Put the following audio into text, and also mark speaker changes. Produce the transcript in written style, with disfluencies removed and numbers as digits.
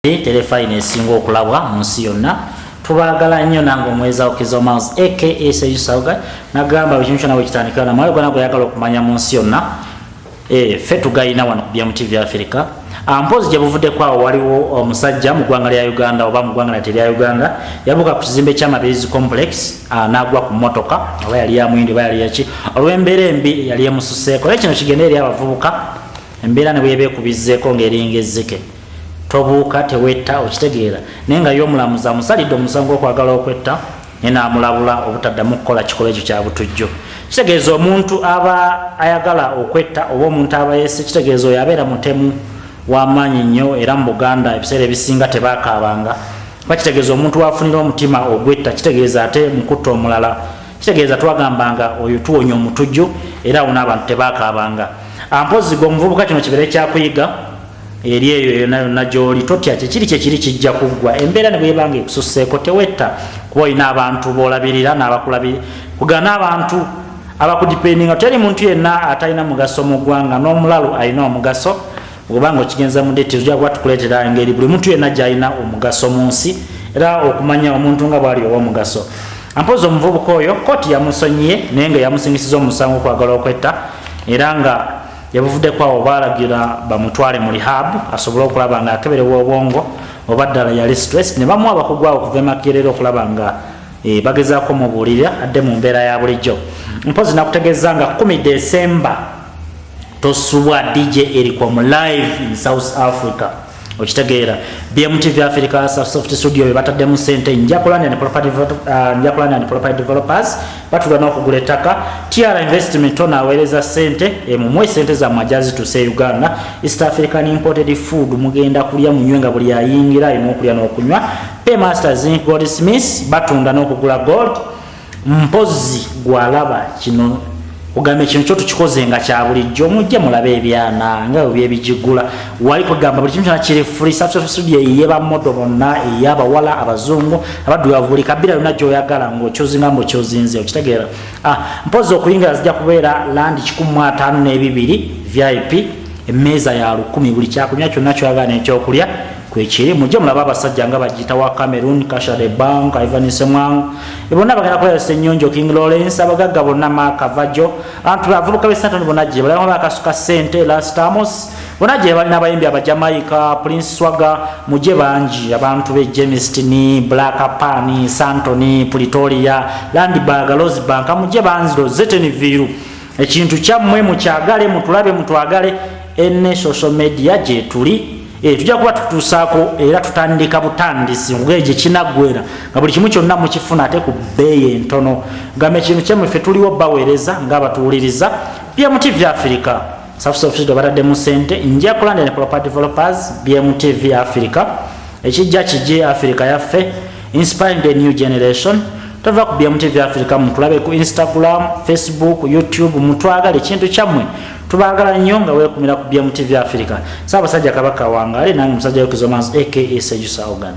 Speaker 1: Telefine esinga okulabwa mu nsi yonna tubaagala nnyo nange omweza Okizo Miles aka Sejusauga nagamba buli kimu kyonna bwe kitandikira na mwayo gonna gweyagala okumanya mu nsi yonna ffe tugayina wano ku BMTV Africa ampozi gye buvuddeko awo waliwo omusajja mu ggwanga lya Uganda oba mu ggwanga lya Uganda yabuka ku kizimbe ky'Amabirizi complex n'agwa ku mmotoka oba yali ya mwindi oba yali yaki olw'embeera embi yali emususeeko naye kino kigenda eri abavubuka embeera ne bwebeekubizzeeko ng'eringa ezzike tobuuka tewetta okitegeera naye nga y'omulamuzi amusalidde omusango okwagala okwetta naye n'amulabula obutaddamu kukola kikolwa ekyo kya butujjo kitegeeza omuntu aba ayagala okwetta oba omuntu aba yeese kitegeeza oyo abeera mutemu w'amaanyi nnyo era mu Buganda ebiseera ebisinga tebaakaabanga kuba kitegeeza omuntu wafunira omutima ogwetta kitegeeza ate mukutta omulala kitegeeza twagambanga oyo tuwonya omutujjo era awo n'abantu tebaakaabanga ampozi g'omuvubuka kino kibeere kyakuyiga eri eyo yonna gy'oli totya kiri kijja kuggwa embeera ne bwebanga ekususseeko tewetta kuba olina abantu b'olabirira n'abakulabirira kugana abantu abakudipendinga teri muntu yenna atalina mugaso mu ggwanga n'omulalu alina omugaso obanga okigenza mu deti ojja kuba tukuleetera engeri buli muntu yenna gy'alina omugaso mu nsi era okumanya omuntu nga bw'ali ow'omugaso ampozi omuvubuka oyo kooti yamusonyiye naye nga yamusingisiza omusango okwagala okwetta era nga yabuvuddeko awo baalagira bamutwale mu rehab asobole okulaba nga akeberebwa obwongo oba ddala yali stress ne bamuwa abakugu awo okuva emakerero okulaba nga bagezaako mubuulirira adde mu mbeera ya bulijjo mpozi nakutegeeza nga 10 December tosubwa DJ erikwa mu live in South Africa okitegeera BMTV Africa Soft Studio bataddemu sente Njakulani and Property Developers batula n'okugula ettaka TR Investment onaweereza sente mumwe sente za majazi tuse Uganda East African Imported Food mugenda kulya munywe nga buli ayingira alina okulya n'okunywa Paymasters Goldsmiths batunda n'okugula gold mpozi gwalaba kino kugambe kintu kyo tukikoze nga kya bulijjo mujje mulabe ebyana nga byebijigula wali kugamba buli kintu kyonna kiri free Soft Studio yeba modo bonna ey'abawala abazungu abadduavuli kabira yonna gy'oyagala ng'okyozinga mbokyozinze okitegeera mpozi okuyingira zijja kubeera landi 152 VIP emmeeza ya 10 buli kyakunywa kyonna kyoyagala n'ekyokulya kwekiri mujje mulaba abasajja nga bagiyita wa Cameroon Kashade Bank Ivan Semwang bonna bagenda kukozesa ennyonjo King Lawrence abagagga bonna Makavajo abantu bavubuka b'Santoni bonna gye balaba bakasuka sente Lastamos bonna gye balina abayimbi abajamaika Prince Swagger mujje bangi abantu be Jamestown Black Pan Santoni Pretoria Landberg Rose Bank mujje banziro Zetenviru ekintu kyammwe mukyagale mutulabe mutwagale enne social media gye tuli tujja kuba tutuusaako era tutandika butandisi ng'egye kinaggwera nga buli kimu kyonna mukifuna ate ku bbeeyi entono gambe ekintu kyemmwe ffe tuliwo baweereza ng'abatuwuliriza BMTV Africa Soft Studio bataddemu sente Njakulani and Property Developers BMTV Africa ekijja kijje Africa yaffe inspiring the new generation tova ku BMTV Africa mutulabe ku Instagram Facebook YouTube mutwagala ekintu kyammwe tubaagala nnyo nga weekumira ku BMTV Africa saabasajja kabaka wange ali nange musajja Okizo Miles aka Sejusauga.